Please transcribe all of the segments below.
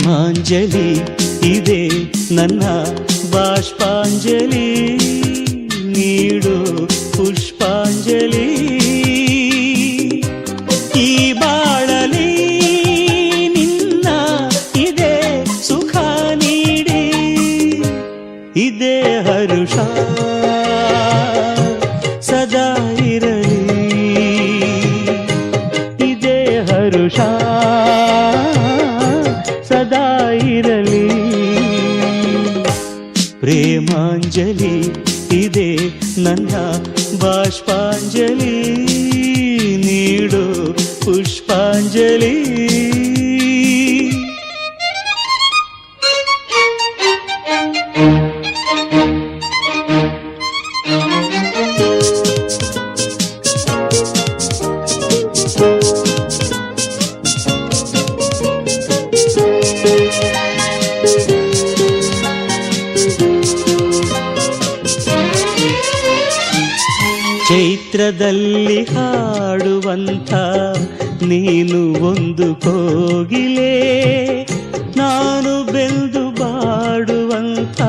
ಪ್ರೇಮಾಂಜಲಿ ಇದೆ ನನ್ನ ಬಾಷ್ಪಾಂಜಲಿ, ನೀಡು ಪುಷ್ಪಾಂಜಲಿ. ಈ ಬಾಳಲಿ ನಿನ್ನ ಇದೆ ಸುಖ ನೀಡಿ, ಇದೇ ಹರುಷ ಸದಾ ಇರಲಿ, ಇದೇ ಹರುಷ ಸದಾ ಇರಲಿ. ಪ್ರೇಮಾಂಜಲಿ ಇದೆ ನನ್ನ ಬಾಷ್ಪಾಂಜಲಿ, ನೀಡು ಪುಷ್ಪಾಂಜಲಿ. ಚೈತ್ರದಲ್ಲಿ ಹಾಡುವಂಥ ನೀನು ಒಂದು ಕೋಗಿಲೆ, ನಾನು ಬೆಂದು ಬಾಡುವಂಥ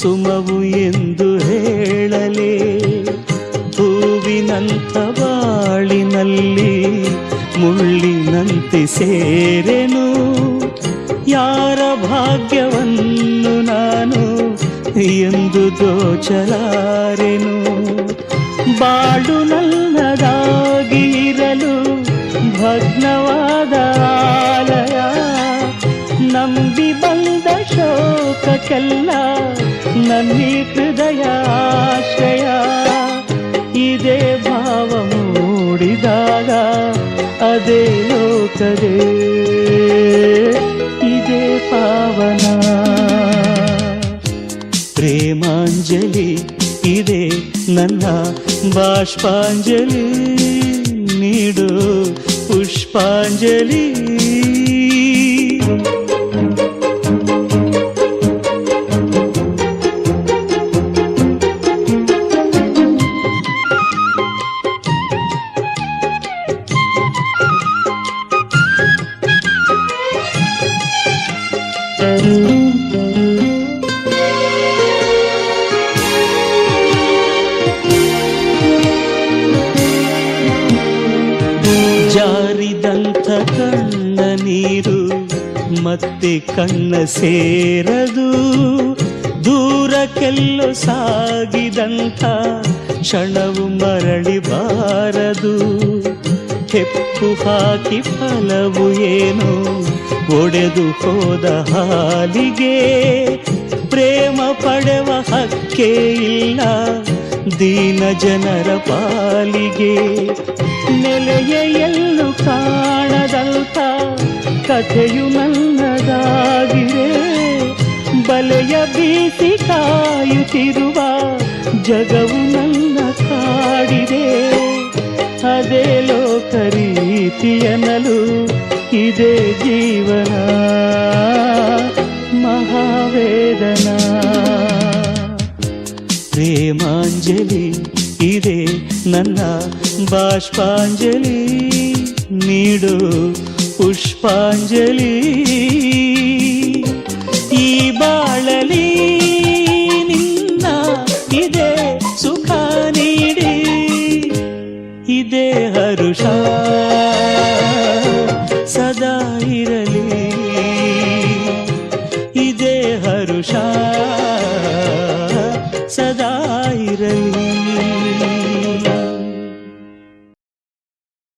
ಸುಮವು ಎಂದು ಹೇಳಲೇ. ಹೂವಿನಂಥ ಬಾಳಿನಲ್ಲಿ ಮುಳ್ಳಿನಂತೆ ಸೇರೆನು, ಯಾರ ಭಾಗ್ಯವನ್ನು ನಾನು ಎಂದು ದೋಚಲಾರೆನು. ಬಾಳು ನನ್ನದಾಗಿರಲು ಭಗ್ನವಾದ ಆಲಯ, ನಂಬಿ ಬಂದ ಶೋಕಕ್ಕೆಲ್ಲ ನನ್ನಿ ಹೃದಯ ಆಶ್ರಯ. ಇದೇ ಭಾವ ಮೂಡಿದಾಗ ಅದೇ ಲೋಕದೇ, ಇದೇ ಪಾವನ. ಪ್ರೇಮಾಂಜಲಿ ಇದೆ ನನ್ನ ಬಾಷ್ಪಾಂಜಲಿ, ನೀಡು ಪುಷ್ಪಾಂಜಲಿ. ಜಾರಿದಂಥ ಕಣ್ಣ ನೀರು ಮತ್ತೆ ಕಣ್ಣ ಸೇರದು, ದೂರಕ್ಕೆಲ್ಲೋ ಸಾಗಿದಂಥ ಕ್ಷಣವು ಮರಳಿ ಬಾರದು. ಹೆಪ್ಪು ಹಾಕಿ ಫಲವು ಏನು ಒಡೆದು ಹೋದ ಹಾಲಿಗೆ, ಪ್ರೇಮ ಪಡೆವ ಹಕ್ಕೇ ಇಲ್ಲ ದೀನ ಜನರ ಪಾಲಿಗೆ. ನೆಲೆಯ ಎಲ್ಲೂ ಕಾಣದಂಥ ಕಥೆಯು ನನ್ನದಾಗಿದೆ, ಬಲೆಯ ಬೀಸಿ ಕಾಯುತ್ತಿರುವ ಜಗವು ನನ್ನ ಕಾಡಿದೆ. ಅದೇ ಲೋಕ ರೀತಿಯನಲು ಇದೇ ಜೀವನ ಮಹಾವೇದನ. ಪ್ರೇಮಾಂಜಲಿ ಇದೆ ನನ್ನ ಬಾಷ್ಪಾಂಜಲಿ, ನೀಡು ಪುಷ್ಪಾಂಜಲಿ. ಈ ಬಾಳಲಿ ನಿನ್ನ ಇದೆ ಸುಖ ನೀಡಿ, ಇದೇ ಹರುಷ ಸದಾ ಇರಲಿ, ಇದೇ ಹರುಷ ಸದಾ ಇರಲಿ.